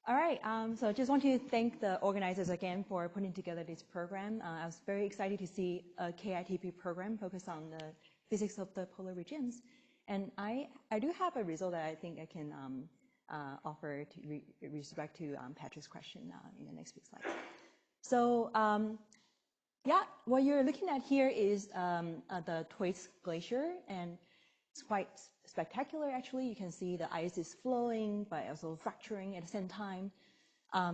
All right, so I just want to thank the organizers again for putting together this program. I was very excited to see a KITP program focused on the physics of the polar regions. And I do have a result that I think I can offer with respect to Patrick's question in the next few slides. So yeah, what you're looking at here is the Thwaites Glacier, and it's quite spectacular, actually. You can see the ice is flowing, but also fracturing at the same time.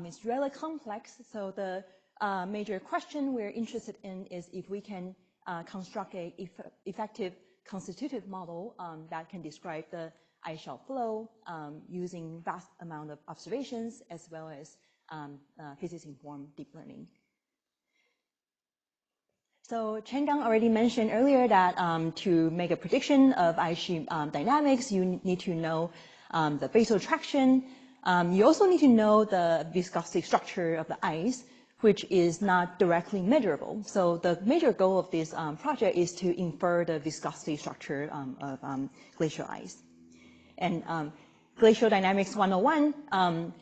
It's really complex, so the major question we're interested in is if we can construct an effective constitutive model that can describe the ice shelf flow using vast amount of observations as well as physics-informed deep learning. So Ching already mentioned earlier that to make a prediction of ice sheet dynamics, you need to know the basal traction. You also need to know the viscosity structure of the ice, which is not directly measurable. So the major goal of this project is to infer the viscosity structure of glacial ice. And Glacial Dynamics 101,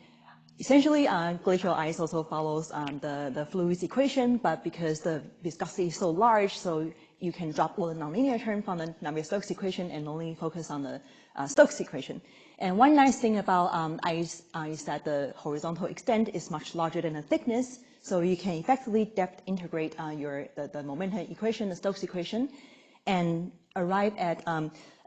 essentially, glacial ice also follows the fluids equation, but because the viscosity is so large, so you can drop all the nonlinear terms from the Navier-Stokes equation and only focus on the Stokes equation. And one nice thing about ice is that the horizontal extent is much larger than the thickness, so you can effectively depth integrate the momentum equation, the Stokes equation, and arrive at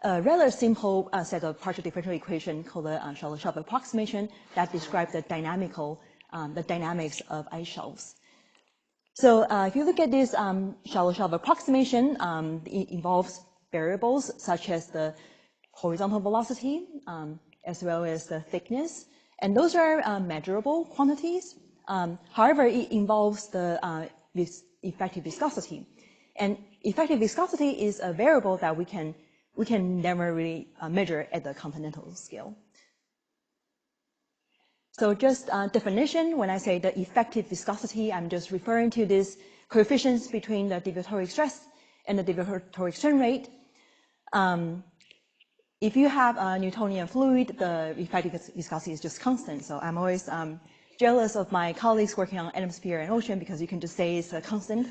a rather simple set of partial differential equation called the Shallow-Shelf approximation that describes the dynamics of ice shelves. So if you look at this Shallow-Shelf approximation, it involves variables such as the horizontal velocity as well as the thickness, and those are measurable quantities. However, it involves the effective viscosity, and effective viscosity is a variable that we can never really measure at the continental scale. So just definition, when I say the effective viscosity, I'm just referring to these coefficients between the deviatoric stress and the deviatoric strain rate. If you have a Newtonian fluid, the effective viscosity is just constant. So I'm always jealous of my colleagues working on atmosphere and ocean because you can just say it's a constant.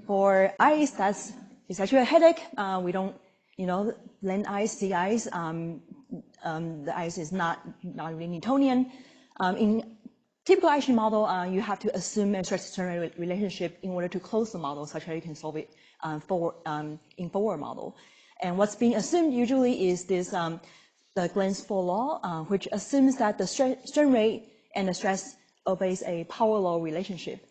For ice, it's actually a headache. We don't, land ice, sea ice, the ice is not really Newtonian. In typical ice sheet model, you have to assume a stress-strain rate relationship in order to close the model, such that you can solve it in forward model. And what's being assumed usually is this the Glen's-4 law, which assumes that the strain rate and the stress obeys a power law relationship.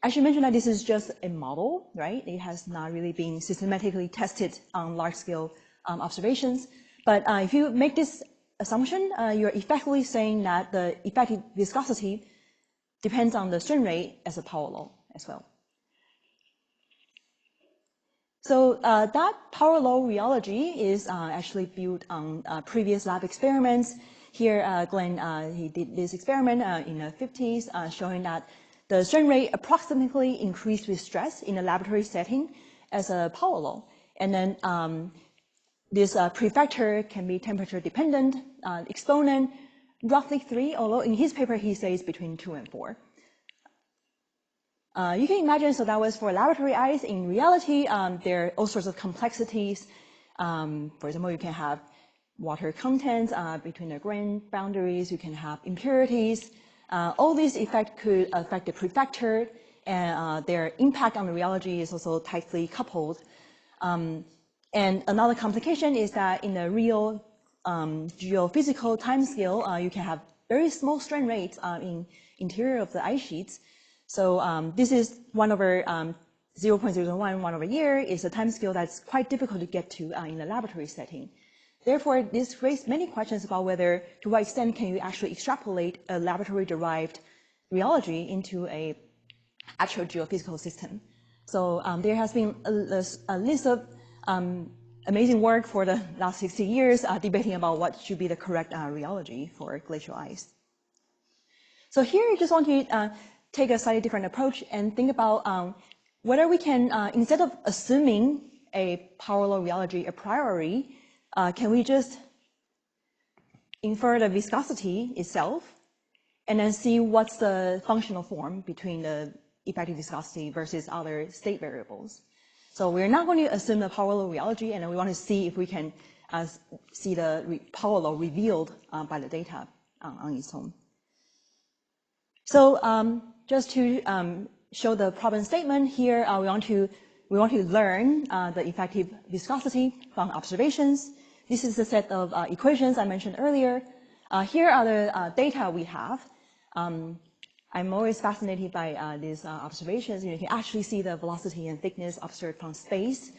I should mention that this is just a model, right? It has not really been systematically tested on large-scale observations. But if you make this assumption, you're effectively saying that the effective viscosity depends on the strain rate as a power law as well. So that power law rheology is actually built on previous lab experiments. Here, Glenn, he did this experiment in the 50s, showing that the strain rate approximately increased with stress in a laboratory setting as a power law. And then this prefactor can be temperature dependent, exponent roughly 3, although in his paper he says between 2 and 4. You can imagine, so that was for laboratory ice. In reality, there are all sorts of complexities. For example, you can have water contents between the grain boundaries, you can have impurities. All these effects could affect the prefactor, and their impact on the rheology is also tightly coupled. And another complication is that in the real geophysical timescale, you can have very small strain rates in interior of the ice sheets. So this is 1 over 0.001, 1 over year is a timescale that's quite difficult to get to in the laboratory setting. Therefore, this raised many questions about whether, to what extent can you actually extrapolate a laboratory-derived rheology into a actual geophysical system. So there has been a list of amazing work for the last 60 years debating about what should be the correct rheology for glacial ice. So here I just want to take a slightly different approach and think about whether we can, instead of assuming a power law rheology a priori, can we just infer the viscosity itself and then see what's the functional form between the effective viscosity versus other state variables. So we're not going to assume the power law rheology, and then we want to see if we can see the power law revealed by the data on its own. So just to show the problem statement here, we want to learn the effective viscosity from observations. This is the set of equations I mentioned earlier. Here are the data we have. I'm always fascinated by these observations. You can actually see the velocity and thickness observed from space.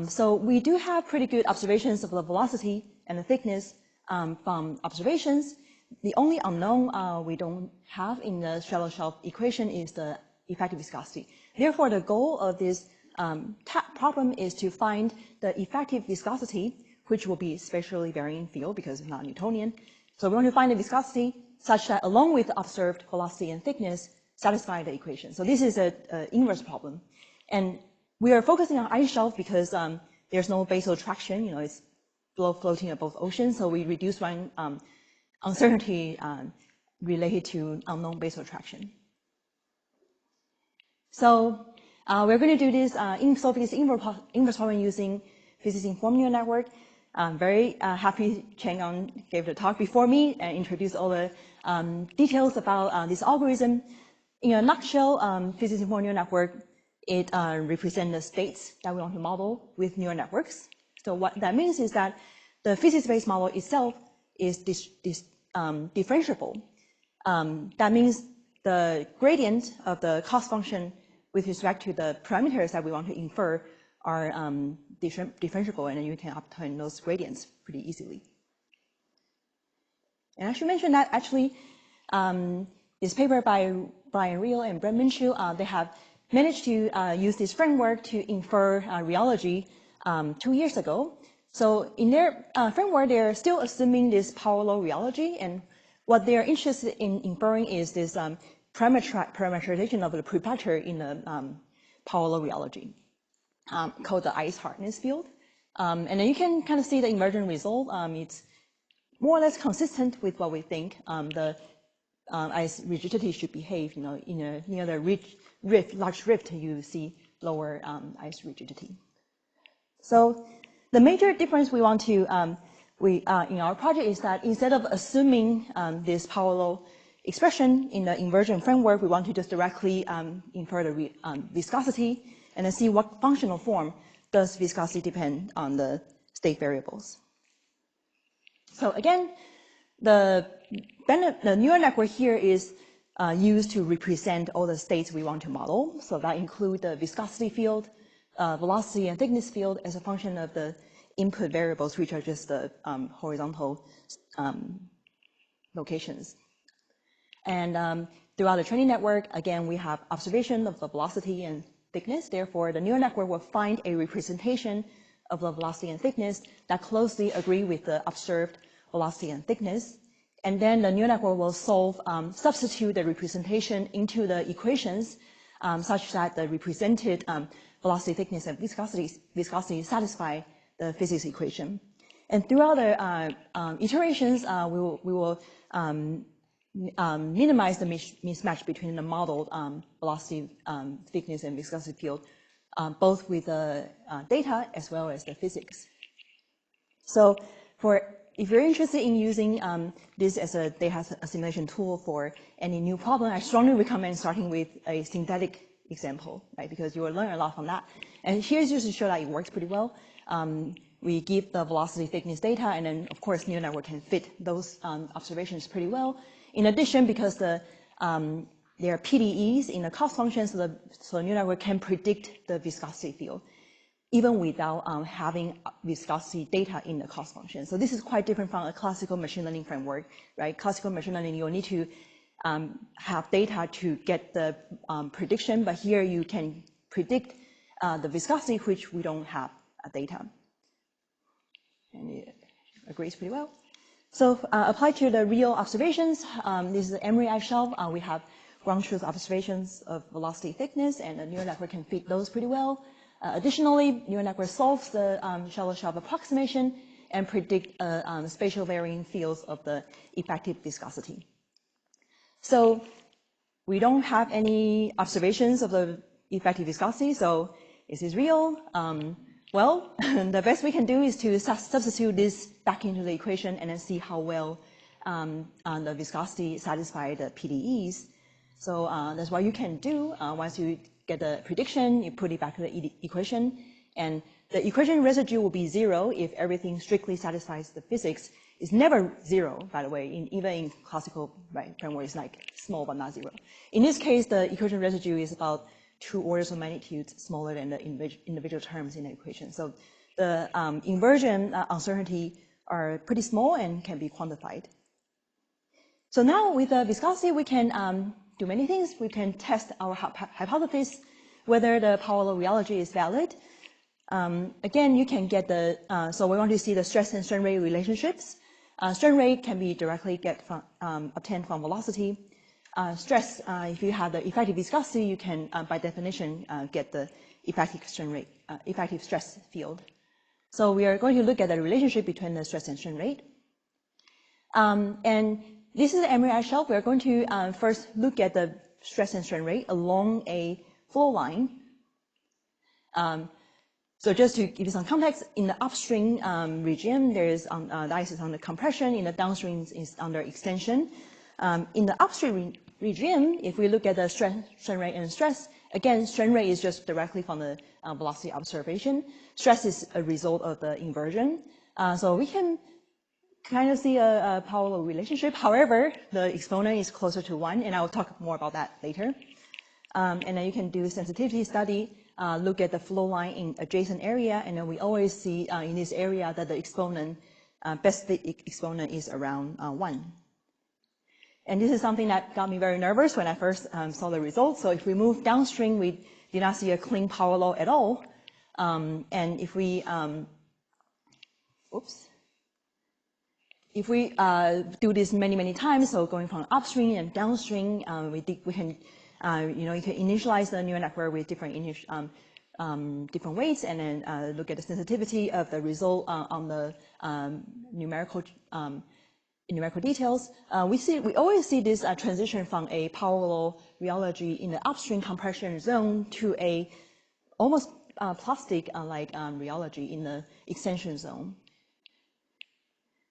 So we do have pretty good observations of the velocity and the thickness from observations. The only unknown we don't have in the shallow shelf equation is the effective viscosity. Therefore, the goal of this problem is to find the effective viscosity, which will be spatially varying field because it's not Newtonian. So we want to find the viscosity such that along with the observed velocity and thickness satisfy the equation. So this is an inverse problem. And we are focusing on ice shelf because there's no basal traction, it's floating above ocean, so we reduce one uncertainty related to unknown basal traction. So we're going to do this solve this inverse problem using physics informed neural network. I'm very happy Ching gave the talk before me and introduced all the details about this algorithm. In a nutshell, physics informed neural network, it represents the states that we want to model with neural networks. So what that means is that the physics-based model itself is differentiable. That means the gradient of the cost function with respect to the parameters that we want to infer are differentiable, and then you can obtain those gradients pretty easily. And I should mention that actually this paper by Brian Reel and Brent Minshew, they have managed to use this framework to infer rheology 2 years ago. So in their framework, they're still assuming this power law rheology, and what they're interested in inferring is this parameterization of the prefactor in the power law rheology, called the ice hardness field. And then you can kind of see the emergent result. It's more or less consistent with what we think the ice rigidity should behave. Near the large rift, you see lower ice rigidity. So the major difference we want to in our project is that instead of assuming this power law expression in the inversion framework, we want to just directly infer the viscosity and then see what functional form does viscosity depend on the state variables. So again, the neural network here is used to represent all the states we want to model. So that include the viscosity field, velocity and thickness field as a function of the input variables, which are just the horizontal locations. And throughout the training network, again, we have observation of the velocity and thickness. Therefore, the neural network will find a representation of the velocity and thickness that closely agree with the observed velocity and thickness. And then the neural network will substitute the representation into the equations such that the represented velocity, thickness, and viscosity satisfy the physics equation. And throughout the iterations, we will minimize the mismatch between the modeled velocity, thickness, and viscosity field, both with the data as well as the physics. So if you're interested in using this as a data assimilation tool for any new problem, I strongly recommend starting with a synthetic example, right? Because you will learn a lot from that. And here's just to show that it works pretty well. We give the velocity, thickness data, and then of course neural network can fit those observations pretty well. In addition, because there are PDEs in the cost function, so the neural network can predict the viscosity field, even without having viscosity data in the cost function. So this is quite different from a classical machine learning framework, right? Classical machine learning, you'll need to have data to get the prediction, but here you can predict the viscosity, which we don't have data. And it agrees pretty well. So applied to the real observations, this is the Emery ice shelf. We have ground truth observations of velocity, thickness, and the neural network can fit those pretty well. Additionally, neural network solves the shallow shelf approximation and predict spatial varying fields of the effective viscosity. So we don't have any observations of the effective viscosity, so is this real? Well, the best we can do is to substitute this back into the equation and then see how well the viscosity satisfies the PDEs. So that's what you can do. Once you get the prediction, you put it back to the equation, and the equation residue will be 0 if everything strictly satisfies the physics. It's never 0, by the way. Even in classical framework, it's like small but not 0. In this case, the equation residue is about 2 orders of magnitude smaller than the individual terms in the equation. So the inversion uncertainty are pretty small and can be quantified. So now with the viscosity, we can do many things. We can test our hypothesis, whether the power law rheology is valid. Again, you can get the, so we want to see the stress and strain rate relationships. Strain rate can be directly obtained from velocity. Stress, if you have the effective viscosity, you can, by definition, get the effective strain rate, effective stress field. So we are going to look at the relationship between the stress and strain rate. And this is the Emery ice shelf. We are going to first look at the stress and strain rate along a flow line. So just to give you some context, in the upstream region, there is the ice is under compression. In the downstream is under extension. In the upstream region, if we look at the strain rate and stress, again, strain rate is just directly from the velocity observation. Stress is a result of the inversion. So we can kind of see a power law relationship. However, the exponent is closer to 1, and I will talk more about that later. And then you can do sensitivity study, look at the flow line in adjacent area, and then we always see in this area that the exponent, best fit exponent is around 1. And this is something that got me very nervous when I first saw the results. So if we move downstream, we did not see a clean power law at all. And if we, if we do this many times, so going from upstream and downstream, we can, you can initialize the neural network with different different weights, and then look at the sensitivity of the result on the numerical details. We always see this transition from a power law rheology in the upstream compression zone to a almost plastic like rheology in the extension zone.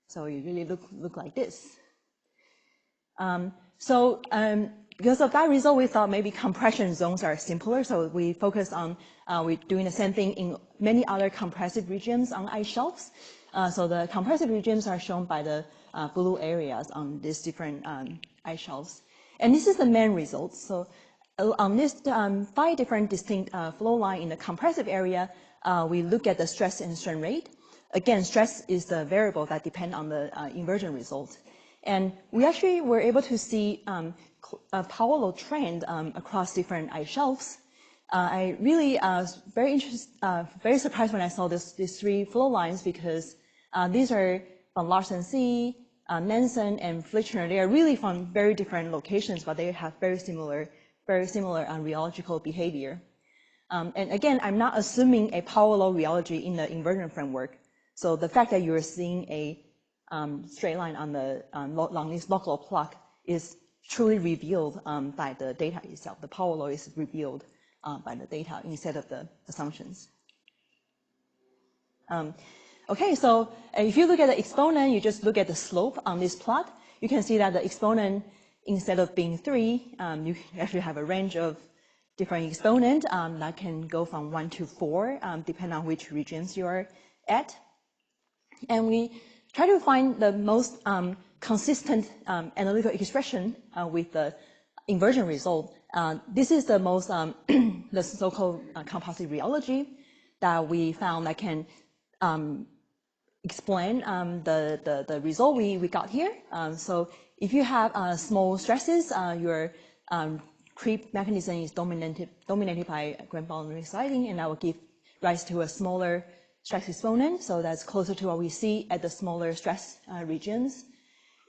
So you really look like this. Because of that result, we thought maybe compression zones are simpler. So we focused on we're doing the same thing in many other compressive regions on ice shelves. So the compressive regions are shown by the blue areas on these different ice shelves. And this is the main result. So on this 5 different distinct flow line in the compressive area, we look at the stress and strain rate. Again, stress is the variable that depends on the inversion result. And we actually were able to see a power law trend across different ice shelves. I really was very surprised when I saw these 3 flow lines, because these are from Larsen C, Nansen, and Flichner. They are really from very different locations, but they have very similar rheological behavior. And again, I'm not assuming a power law rheology in the inversion framework. So the fact that you're seeing a straight line on the along this local plot is truly revealed by the data itself. The power law is revealed by the data instead of the assumptions. Okay, so if you look at the exponent, you just look at the slope on this plot. You can see that the exponent, instead of being 3, you actually have a range of different exponents that can go from 1 to 4, depending on which regions you're at. And we try to find the most consistent analytical expression with the inversion result. This is the most, the so-called composite rheology that we found that can explain the result we got here. So if you have small stresses, your creep mechanism is dominated by grand boundary sliding, and that will give rise to a smaller stress exponent. So that's closer to what we see at the smaller stress regions.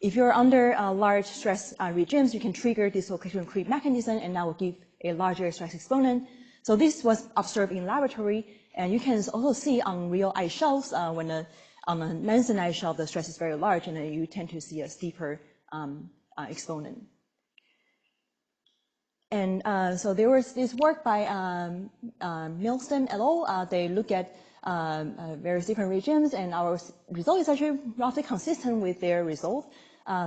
If you're under large stress regimes, you can trigger dislocation creep mechanism, and that will give a larger stress exponent. So this was observed in laboratory, and you can also see on real ice shelves when on a Nansen ice shelf, the stress is very large, and then you tend to see a steeper exponent. And so there was this work by Milston et al. They look at various different regimes, and our result is actually roughly consistent with their result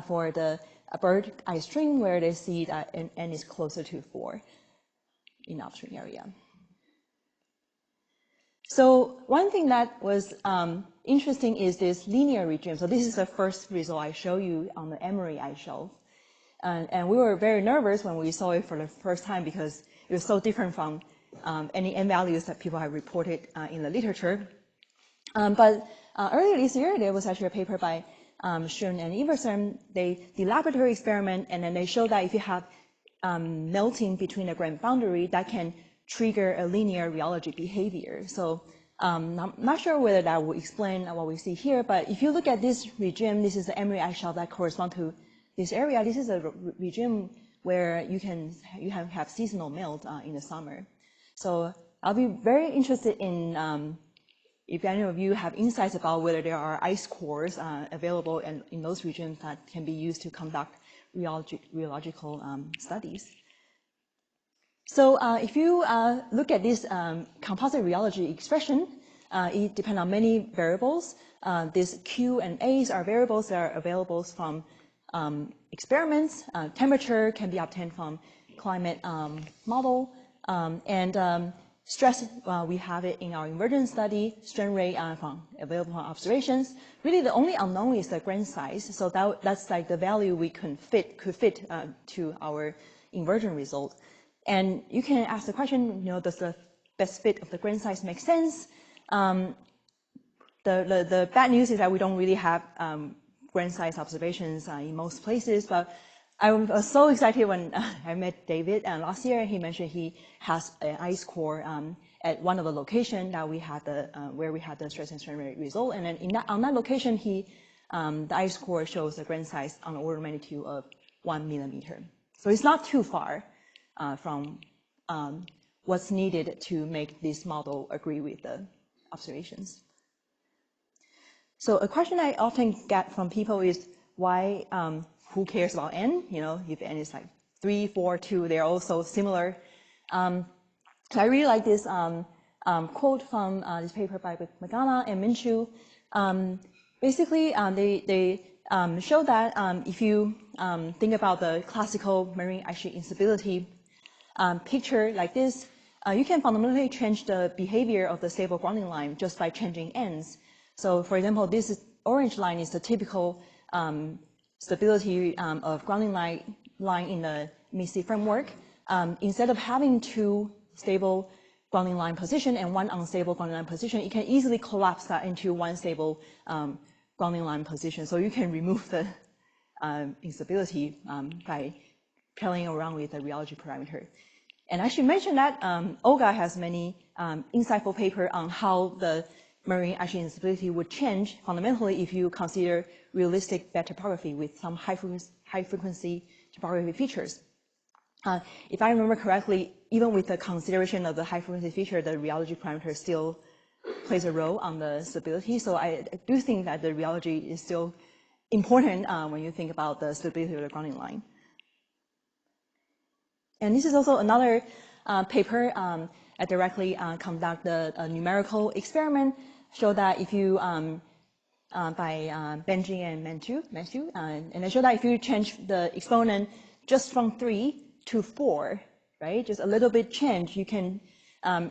for the bird ice stream, where they see that n is closer to 4 in upstream area. So one thing that was interesting is this linear regime. So this is the first result I show you on the Emery ice shelf. And we were very nervous when we saw it for the first time because it was so different from any n values that people have reported in the literature. But earlier this year, there was actually a paper by Ching and Iversen. They did laboratory experiment, and then they showed that if you have melting between the grain boundary, that can trigger a linear rheology behavior. So I'm not sure whether that will explain what we see here, but if you look at this regime, this is the Emery ice shelf that corresponds to this area. This is a regime where you have seasonal melt in the summer. So I'll be very interested in if any of you have insights about whether there are ice cores available in those regions that can be used to conduct rheological studies. So if you look at this composite rheology expression, it depends on many variables. These Q and A's are variables that are available from experiments. Temperature can be obtained from climate model, and stress, we have it in our inversion study. Strain rate available from observations. Really, the only unknown is the grain size. So that's like the value we could fit to our inversion result. And you can ask the question, does the best fit of the grain size make sense? The bad news is that we don't really have grain size observations in most places, but I was so excited when I met David last year. He mentioned he has an ice core at one of the locations that we had where we had the stress and strain rate result, and then on that location, the ice core shows a grain size on the order of magnitude of 1 millimeter. So it's not too far from what's needed to make this model agree with the observations. So a question I often get from people is why, who cares about n? If n is like 3, 4, 2, they're all so similar. So I really like this quote from this paper by Magana and Minshu. Basically, they show that if you think about the classical marine ice sheet instability picture like this, you can fundamentally change the behavior of the stable grounding line just by changing ends. So, for example, this orange line is the typical stability of grounding line in the MISTI framework. Instead of having 2 stable grounding line position and 1 unstable grounding line position, you can easily collapse that into 1 stable grounding line position. So you can remove the instability by playing around with the rheology parameter. And I should mention that Olga has many insightful papers on how the marine ice sheet instability would change fundamentally if you consider realistic bed topography with some high frequency topography features. If I remember correctly, even with the consideration of the high frequency feature, the rheology parameter still plays a role on the stability. So I do think that the rheology is still important when you think about the stability of the grounding line. And this is also another paper that directly conduct a numerical experiment, show that if you, by Benji and Matthew, and they show that if you change the exponent just from 3 to 4, right, just a little bit change, you can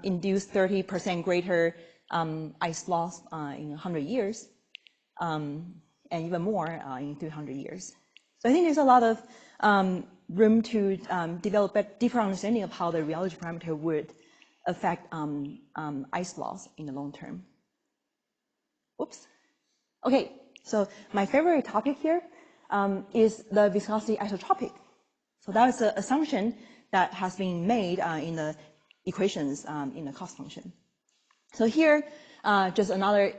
induce 30% greater ice loss in 100 years, and even more in 300 years. So I think there's a lot of room to develop a deeper understanding of how the rheology parameter would affect ice loss in the long term. Oops. Okay, so my favorite topic here is the viscosity isotropic. So that is the assumption that has been made in the equations in the cost function. So here, just another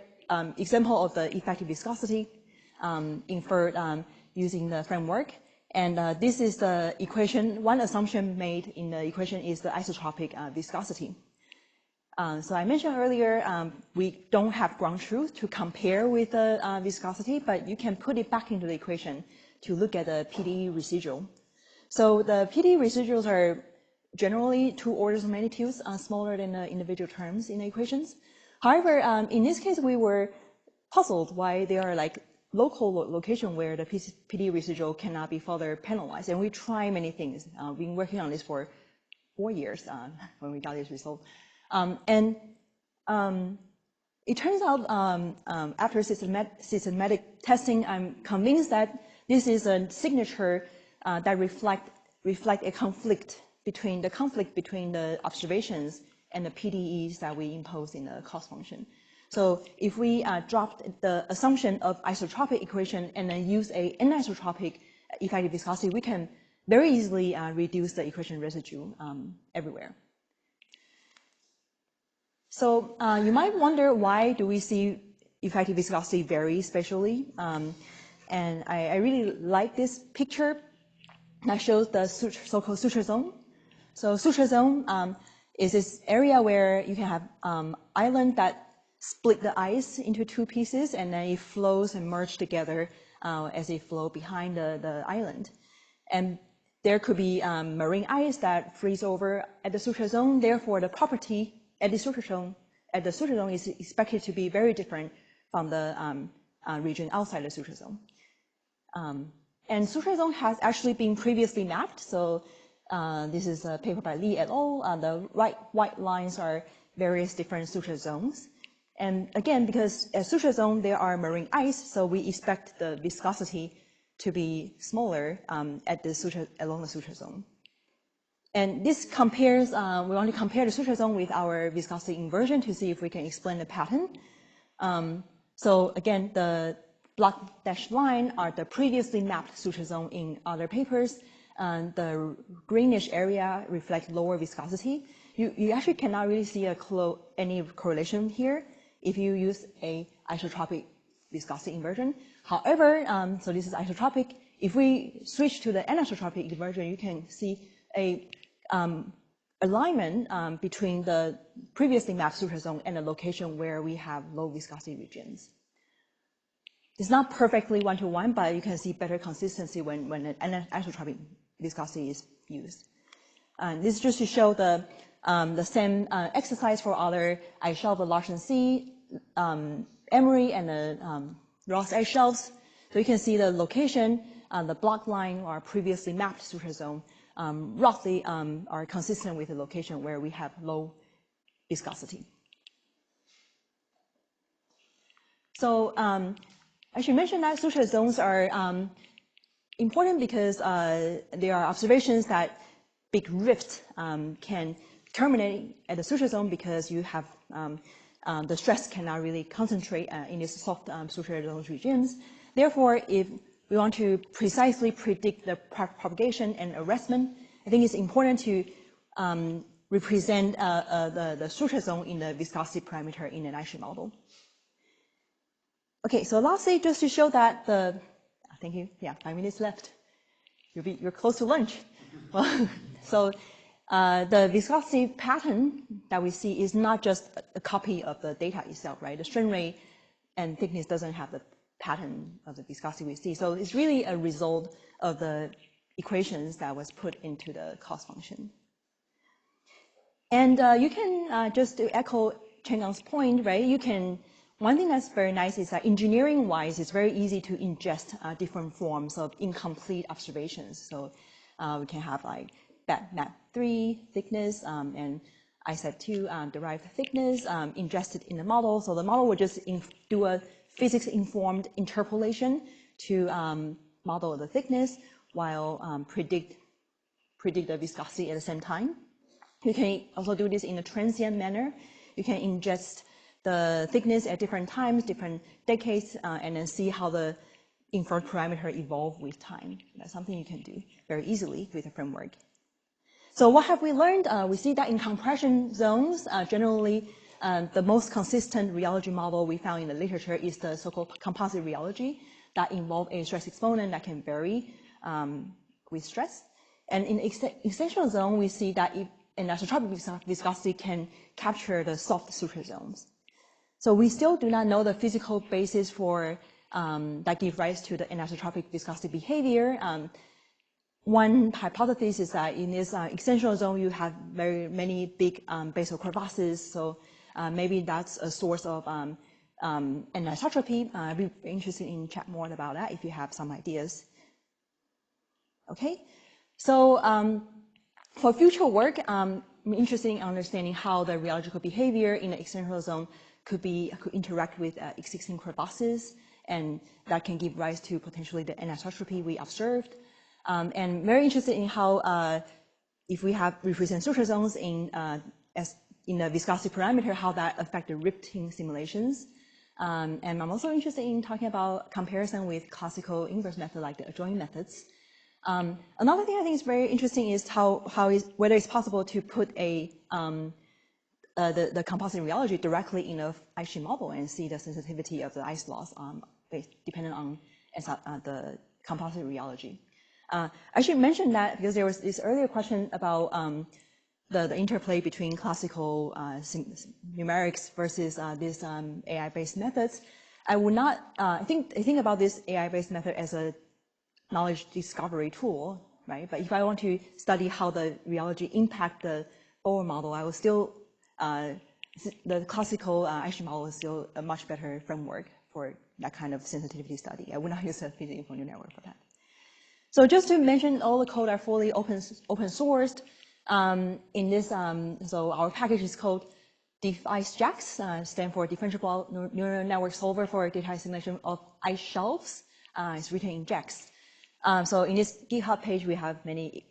example of the effective viscosity inferred using the framework. And this is the equation. One assumption made in the equation is the isotropic viscosity. So I mentioned earlier, we don't have ground truth to compare with the viscosity, but you can put it back into the equation to look at the PDE residual. So the PDE residuals are generally 2 orders of magnitudes smaller than the individual terms in the equations. However, in this case, we were puzzled why there are like local location where the PD residual cannot be further penalized. And we try many things. We've been working on this for 4 years when we got this result. It turns out after systematic testing, I'm convinced that this is a signature that reflect a conflict between the observations and the PDEs that we impose in the cost function. So if we dropped the assumption of isotropic equation and then use a anisotropic effective viscosity, we can very easily reduce the equation residue everywhere. So you might wonder, why do we see effective viscosity vary spatially? And I really like this picture that shows the so-called suture zone. So suture zone is this area where you can have island that split the ice into 2 pieces, and then it flows and merge together as they flow behind the island. And there could be marine ice that freeze over at the suture zone. Therefore, the property at the suture zone is expected to be very different from the region outside the suture zone. And suture zone has actually been previously mapped. So this is a paper by Li et al. The white lines are various different suture zones. And again, because at suture zone there are marine ice, so we expect the viscosity to be smaller at the along the suture zone. And this compares, we want to compare the suture zone with our viscosity inversion to see if we can explain the pattern. So again, the black dashed line are the previously mapped suture zone in other papers. The greenish area reflects lower viscosity. You actually cannot really see any correlation here if you use a isotropic viscosity inversion. However, so this is isotropic. If we switch to the anisotropic inversion, you can see a alignment between the previously mapped suture zone and the location where we have low viscosity regions. It's not perfectly one-to-one, but you can see better consistency when an isotropic viscosity is used. This is just to show the same exercise for other ice shelf, the Larsen C, Emery, and the Ross ice shelves. So you can see the location, the block line or previously mapped suture zone roughly are consistent with the location where we have low viscosity. So I should mention that suture zones are important because there are observations that big rifts can terminate at the suture zone because you have the stress cannot really concentrate in these soft suture zone regions. Therefore, if we want to precisely predict the propagation and arrestment, I think it's important to represent the suture zone in the viscosity parameter in an ice model. Okay, so lastly, just to show that thank you, yeah, 5 minutes left. You're close to lunch. Well, so the viscosity pattern that we see is not just a copy of the data itself, right? The strain rate and thickness doesn't have the pattern of the viscosity we see. So it's really a result of the equations that was put into the cost function. And you can, just to echo Chengang's point, right? One thing that's very nice is that engineering-wise, it's very easy to ingest different forms of incomplete observations. So we can have like map3 thickness and ISAT2 derived thickness ingested in the model. So the model would just do a physics-informed interpolation to model the thickness while predict the viscosity at the same time. You can also do this in a transient manner. You can ingest the thickness at different times, different decades, and then see how the inferred parameter evolve with time. That's something you can do very easily with a framework. So what have we learned? We see that in compression zones, generally, the most consistent rheology model we found in the literature is the so-called composite rheology that involve a stress exponent that can vary with stress. And in extensional zone, we see that an isotropic viscosity can capture the soft suture zones. So we still do not know the physical basis for that give rise to the anisotropic viscosity behavior. one hypothesis is that in this extensional zone, you have very many big basal crevasses. So maybe that's a source of anisotropy. I'd be interested in chat more about that if you have some ideas. Okay, so for future work, I'm interested in understanding how the rheological behavior in the extensional zone could interact with existing crevasses, and that can give rise to potentially the anisotropy we observed. And very interested in how, if we present social zones in the viscosity parameter, how that affect the rifting simulations. And I'm also interested in talking about comparison with classical inverse method like the adjoint methods. Another thing I think is very interesting is whether it's possible to put the composite rheology directly in a ice sheet model and see the sensitivity of the ice loss dependent on the composite rheology. I should mention that because there was this earlier question about the interplay between classical numerics versus these AI-based methods. I would not I think about this AI-based method as a knowledge discovery tool, right? But if I want to study how the rheology impact the Bohr model, I will still the classical ice model is still a much better framework for that kind of sensitivity study. I would not use a physics neural network for that. So just to mention, all the code are fully open sourced. In this, so our package is called DiffIceJax, stands for Differentiable Neural Network Solver for Data Simulation of Ice Shelves. It's written in JAX. So in this GitHub page, we have many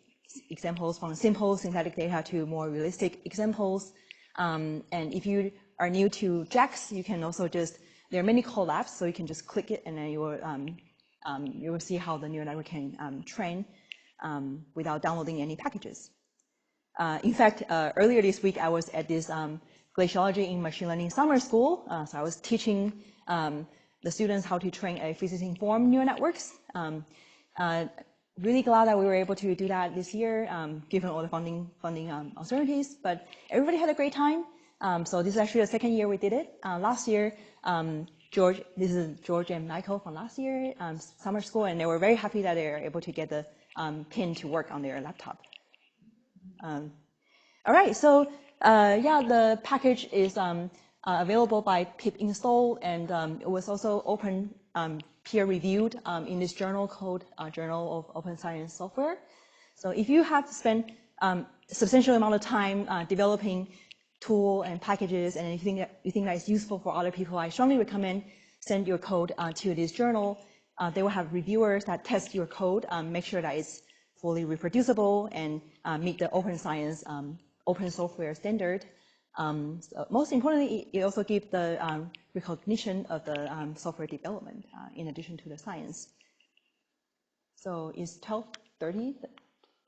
examples from simple synthetic data to more realistic examples. And if you are new to JAX, you can also there are many collabs, so you can just click it and then you will see how the neural network can train without downloading any packages. In fact, earlier this week, I was at this glaciology in machine learning summer school. So I was teaching the students how to train a physics-informed neural networks. Really glad that we were able to do that this year, given all the funding uncertainties. But everybody had a great time. So this is actually the second year we did it. Last year, this is George and Michael from last year, summer school, and they were very happy that they were able to get the pin to work on their laptop. All right, so yeah, the package is available by pip install, and it was also open peer-reviewed in this journal called Journal of Open Science Software. So if you have spent substantial amount of time developing tool and packages, and you think that is useful for other people, I strongly recommend send your code to this journal. They will have reviewers that test your code, make sure that it's fully reproducible and meet the open science, open software standard. So most importantly, it also gives the recognition of the software development in addition to the science. So is 12:30,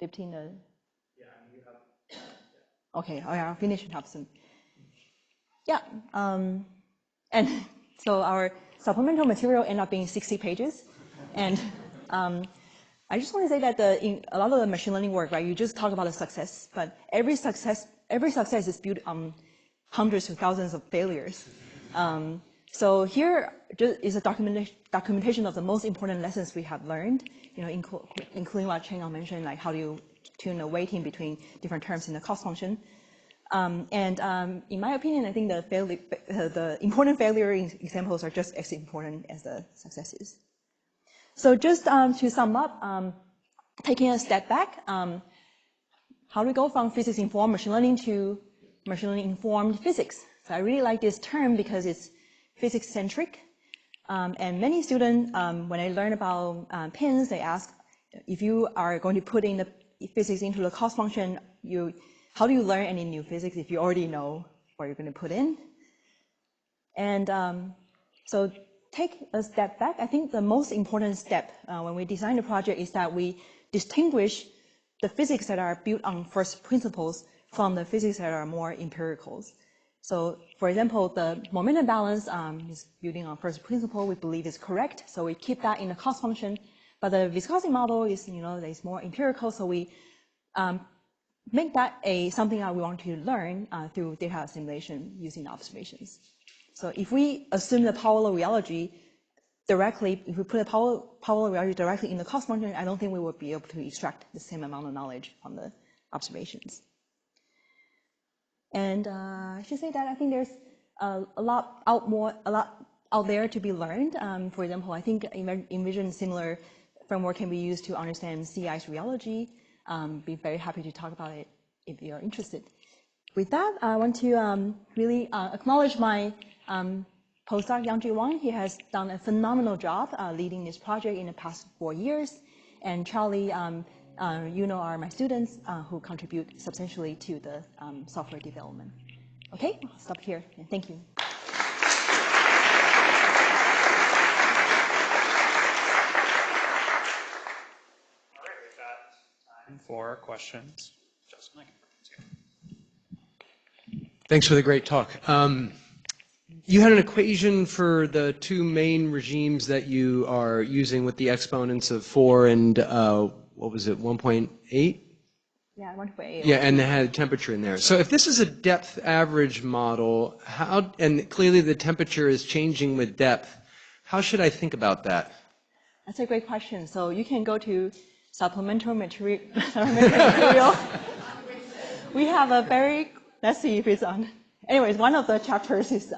15? Yeah, you have. Yeah. Okay, I'll finish it up soon. Yeah, and so our supplemental material ended up being 60 pages, and I just want to say that in a lot of the machine learning work, right, you just talk about the success, but every success is built on hundreds of thousands of failures. So here is a documentation of the most important lessons we have learned, including what Ching mentioned, like how do you tune the weighting between different terms in the cost function. In my opinion, I think the important failure examples are just as important as the successes. So just to sum up, taking a step back, how do we go from physics-informed machine learning to machine learning-informed physics? So I really like this term because it's physics-centric. And many students, when they learn about pins, they ask, if you are going to put in the physics into the cost function, how do you learn any new physics if you already know what you're going to put in? And so take a step back. I think the most important step when we design the project is that we distinguish the physics that are built on first principles from the physics that are more empirical. So for example, the momentum balance is building on first principle we believe is correct. So we keep that in the cost function. But the viscosity model is, is more empirical. So we make that something that we want to learn through data assimilation using observations. So if we assume the power law rheology, directly, if we put a power rheology directly in the cost function, I don't think we would be able to extract the same amount of knowledge from the observations. And I should say that I think there's a lot out there to be learned. For example, I think Envision similar framework can be used to understand sea ice rheology. Be very happy to talk about it if you're interested. With that, I want to really acknowledge my postdoc, Yang Wang. He has done a phenomenal job leading this project in the past 4 years. And Charlie, you know, are my students who contribute substantially to the software development. Okay, I'll stop here, and thank you. All right, we've got time for questions. Justin, thanks for the great talk. You had an equation for the two main regimes that you are using with the exponents of 4 and, what was it, 1.8? Yeah, 1.8. Yeah, and they had temperature in there. So if this is a depth average model, how, and clearly the temperature is changing with depth, how should I think about that? That's a great question. So you can go to supplemental material. We have a very, let's see if it's on. Anyways, one of the chapters is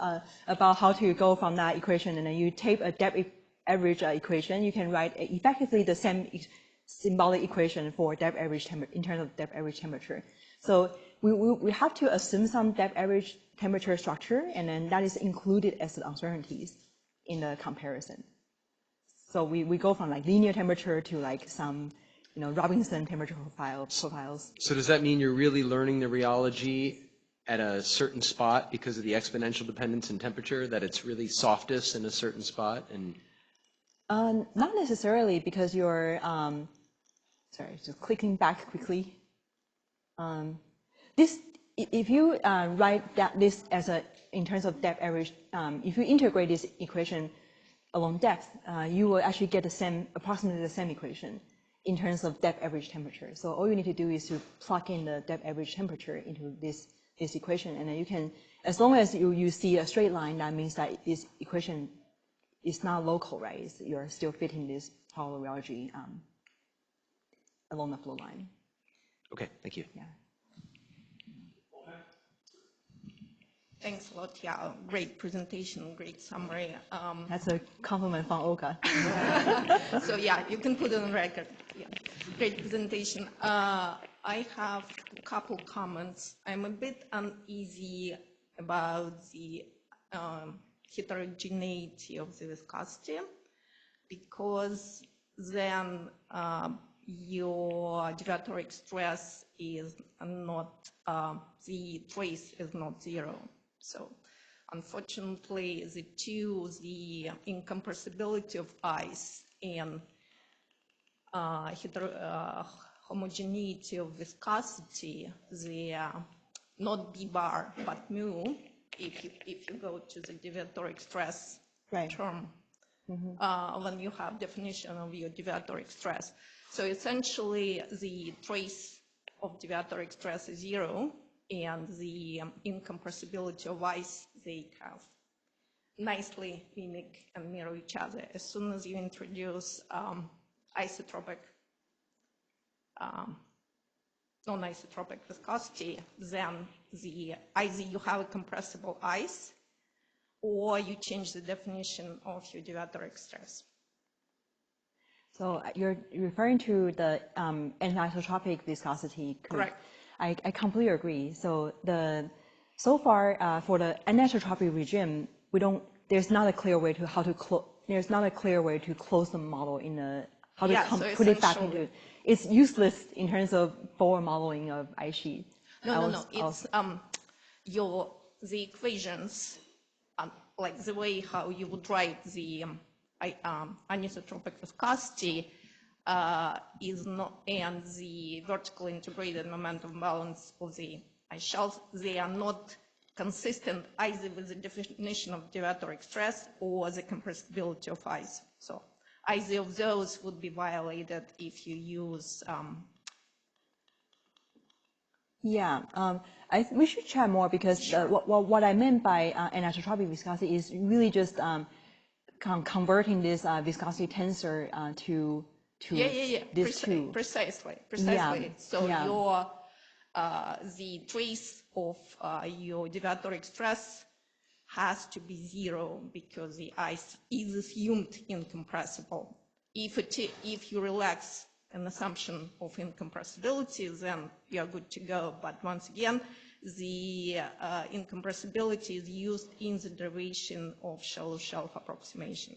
about how to go from that equation, and then you take a depth average equation. You can write effectively the same symbolic equation for depth average in terms of depth average temperature. So we have to assume some depth average temperature structure, and then that is included as the uncertainties in the comparison. So we go from like linear temperature to like some, you know, Robinson temperature profiles. So does that mean you're really learning the rheology at a certain spot because of the exponential dependence in temperature, that it's really softest in a certain spot? And not necessarily, because you're, sorry, just clicking back quickly. If you write this as in terms of depth average, if you integrate this equation along depth, you will actually get approximately the same equation in terms of depth average temperature. So all you need to do is to plug in the depth average temperature into this equation, and then you can, as long as you see a straight line, that means that this equation is not local, right? You're still fitting this power rheology along the flow line. okay, thank you. Yeah. Thanks a lot. Yeah, great presentation, great summary. That's a compliment from Olga. So yeah, you can put it on record. Yeah. Great presentation. I have a couple comments. I'm a bit uneasy about the heterogeneity of the viscosity, because then your deviatoric stress is not, the trace is not zero. So unfortunately, the incompressibility of ice and homogeneity of viscosity, they are not B bar, but mu, if you go to the deviatoric stress term, when you have definition of your deviatoric stress. So essentially, the trace of deviatoric stress is zero, and the incompressibility of ice, they have nicely mimic and mirror each other. As soon as you introduce isotropic, non-isotropic viscosity, then either you have a compressible ice, or you change the definition of your deviatoric stress. So you're referring to the anisotropic viscosity. Correct. I completely agree. So so far for the anisotropic regime, there's not a clear way to close the model in how to put it back into. It's useless in terms of forward modeling of ice sheet. No. It's the equations, like the way how you would write the anisotropic viscosity is not, and the vertically integrated momentum balance of the ice shelves, they are not consistent either with the definition of deviatoric stress or the compressibility of ice. So either of those would be violated if you use. We should chat more, because what I meant by anisotropic viscosity is really just converting this viscosity tensor to these two. Precisely. Yeah. So yeah. your the trace of your deviatoric stress has to be 0 because the ice is assumed incompressible. If you relax an assumption of incompressibility, then you're good to go. But once again, the incompressibility is used in the derivation of shallow shelf approximation.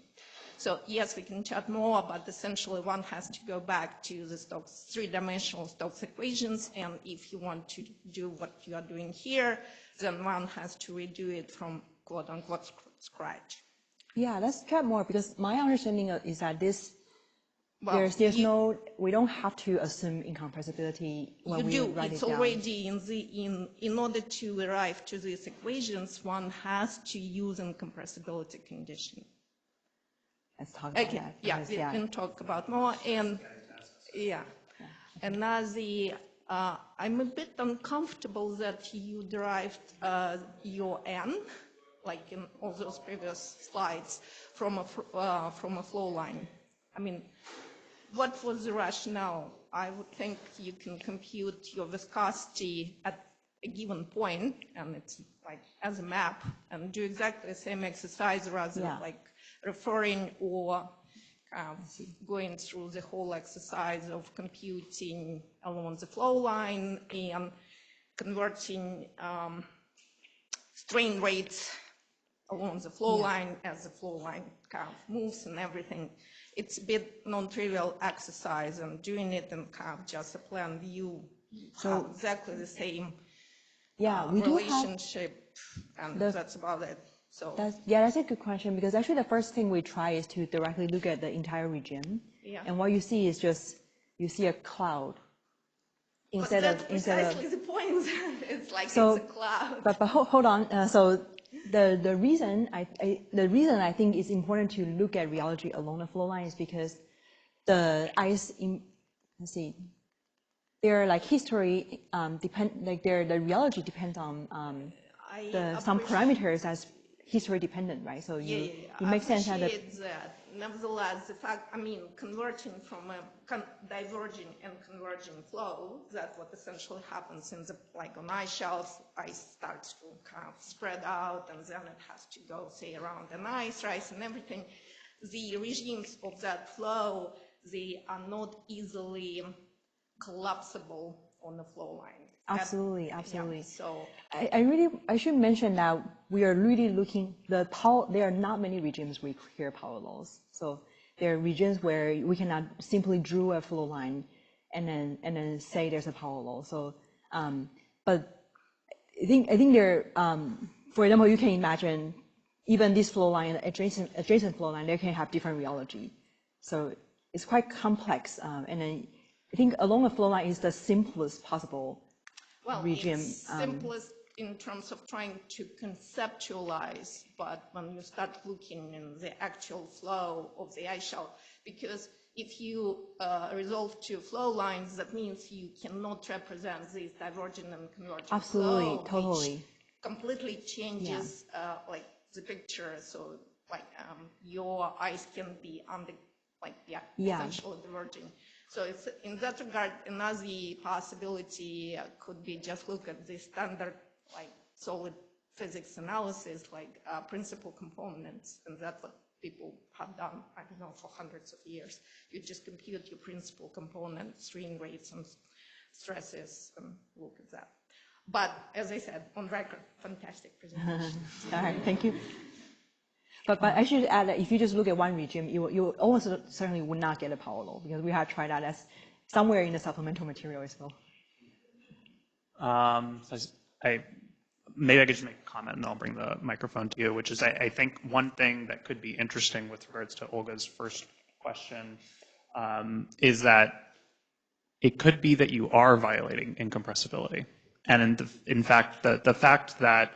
So yes, we can chat more, but essentially one has to go back to the Stokes, three-dimensional Stokes equations, and if you want to do what you are doing here, then one has to redo it from quote-unquote scratch. Yeah, let's chat more, because my understanding is that this, there's no, we don't have to assume incompressibility when we write it down. Already in order to arrive to these equations, one has to use incompressibility condition. Let's talk about that. Yeah, we can talk about more. And and now I'm a bit uncomfortable that you derived your n, like in all those previous slides, from a flow line. I mean, what was the rationale? I would think you can compute your viscosity at a given point, and it's like as a map, and do exactly the same exercise rather than like referring or going through the whole exercise of computing along the flow line and converting strain rates along the flow line as the flow line kind of moves and everything. It's a bit non-trivial exercise, and doing it in kind of just a plan view, so exactly the same relationship, and that's about it. So that's a good question, because actually the first thing we try is to directly look at the entire region, and what you see is just you see a cloud instead of precisely the point. It's like it's a cloud. But hold on. So the reason I think it's important to look at rheology along the flow line is because the ice their like history the rheology depends on some parameters as history dependent, right? So you make sense that. Nevertheless, the fact, I mean, converting from a diverging and converging flow, that's what essentially happens in the, like on ice shelves, ice starts to kind of spread out, and then it has to go, say, around an ice rise and everything. The regimes of that flow, they are not easily collapsible on the flow line. Absolutely, absolutely. Yeah, so I should mention that we are really looking there are not many regions we hear power laws. So there are regions where we cannot simply draw a flow line and then say there's a power law. So but I think there for example, you can imagine even this flow line, adjacent flow line, they can have different rheology. So it's quite complex, and then I think along the flow line is the simplest possible regime. It's simplest in terms of trying to conceptualize, but when you start looking in the actual flow of the ice shelf, because if you resolve to flow lines, that means you cannot represent this divergent and convergent Absolutely, flow, totally. which completely changes like the picture. So like your ice can be essentially diverging. So it's, in that regard, another possibility could be just look at the standard like solid physics analysis, like principal components, and that's what people have done, I don't know, for hundreds of years. You just compute your principal component, strain rates and stresses, and look at that. But as I said, on record, fantastic presentation. All right, thank you. But I should add that if you just look at one regime, you almost certainly would not get a power law, because we have tried that as somewhere in the supplemental material as well. Maybe I could just make a comment and I'll bring the microphone to you, which is I think one thing that could be interesting with regards to Olga's first question is that it could be that you are violating incompressibility. And in fact, the fact that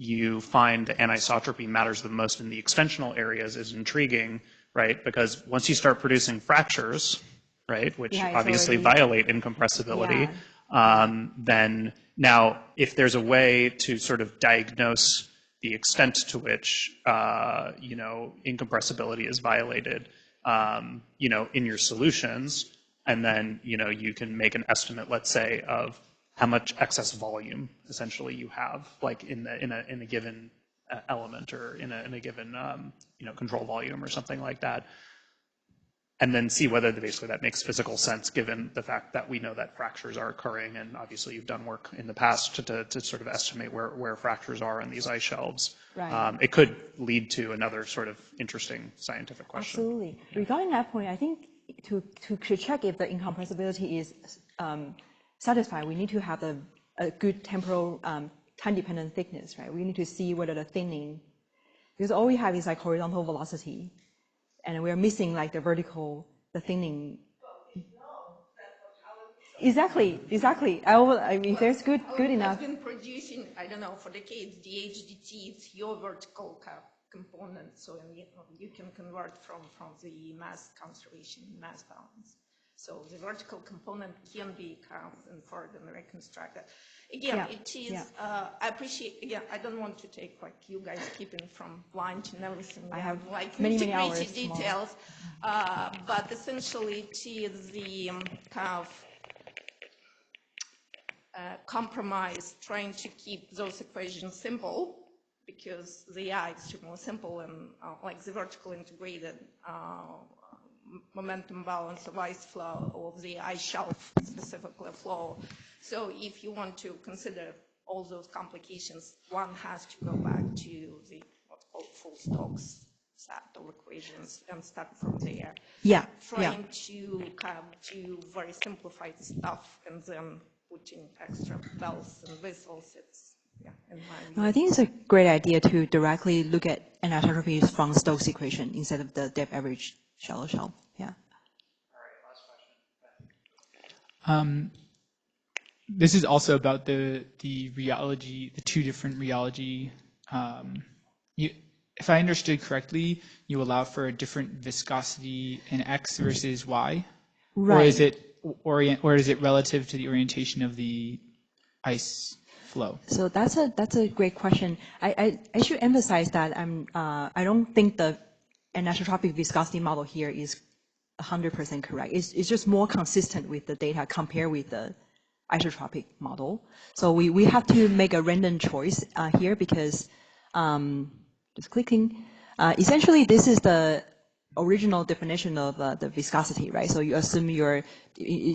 you find the anisotropy matters the most in the extensional areas is intriguing, right? Because once you start producing fractures, right, which obviously violate incompressibility, then now if there's a way to sort of diagnose the extent to which, you know, incompressibility is violated, you know, in your solutions. And then, you know, you can make an estimate, let's say, of how much excess volume essentially you have, like in a given element or in a given, you know, control volume or something like that. And then see whether basically that makes physical sense given the fact that we know that fractures are occurring, and obviously you've done work in the past to sort of estimate where fractures are in these ice shelves. Right. It could lead to another sort of interesting scientific question. Absolutely. Regarding that point, I think to check if the incompressibility is satisfied, we need to have a good temporal time-dependent thickness, right? We need to see whether the thinning, because all we have is like horizontal velocity, and we're missing like the vertical, the thinning. Exactly. I mean, if there's good enough. I've been producing, I don't know, for decades, the HDT, it's your vertical component, so you can convert from the mass conservation, mass balance. So the vertical component can be kind of inferred and reconstructed. Again, it is, I appreciate, again, I don't want to take like you guys keeping from lunch and everything. I have like many hours details, but essentially it is the kind of compromise trying to keep those equations simple, because they are extremely simple, and like the vertical integrated momentum balance of ice flow, of the ice shelf specifically flow. So if you want to consider all those complications, one has to go back to the what's called full Stokes set of equations and start from there. Trying to kind of do very simplified stuff and then putting extra bells and whistles, it's, in my view. I think it's a great idea to directly look at anisotropies from Stokes equation instead of the depth average shallow shelf. All right, last question. This is also about the rheology, the two different rheology. If I understood correctly, you allow for a different viscosity in X versus Y, Right. or is it relative to the orientation of the ice flow? So that's a great question. I should emphasize that I don't think the anisotropic viscosity model here is 100% correct. It's just more consistent with the data compared with the isotropic model. So we have to make a random choice here because just clicking. Essentially, this is the original definition of the viscosity, right? So you assume your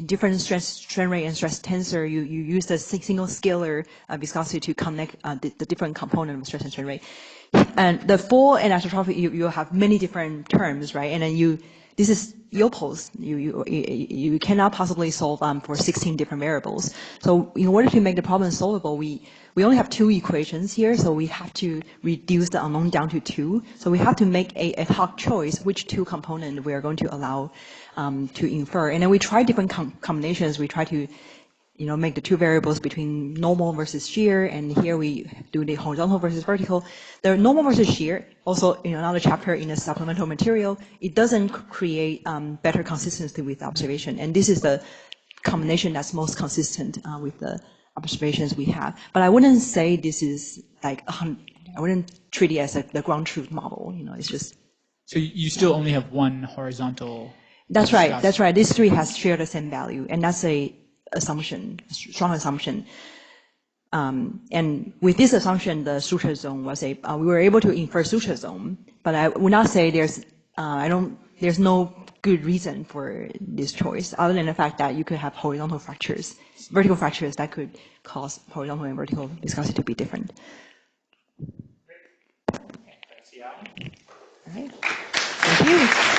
different strain rate and stress tensor, you use the single scalar viscosity to connect the different component of stress and strain rate. And the full anisotropic, you have many different terms, right? And then this is Eopos. You cannot possibly solve for 16 different variables. So in order to make the problem solvable, we only have two equations here, so we have to reduce the unknown down to two. So we have to make a ad hoc choice which two components we are going to allow to infer. And then we try different combinations. We try to make the two variables between normal versus shear, and here we do the horizontal versus vertical. The normal versus shear, also in another chapter in the supplemental material, it doesn't create better consistency with observation, and this is the combination that's most consistent with the observations we have. But I wouldn't say this is like I wouldn't treat it as the ground truth model. It's just. So you still only have one horizontal. That's right. That's right. These three has share the same value, and that's a strong assumption. And with this assumption, the suture zone was we were able to infer suture zone, but I would not say there's no good reason for this choice, other than the fact that you could have horizontal fractures, vertical fractures that could cause horizontal and vertical viscosity to be different. Thanks, Yao. All right. Thank you.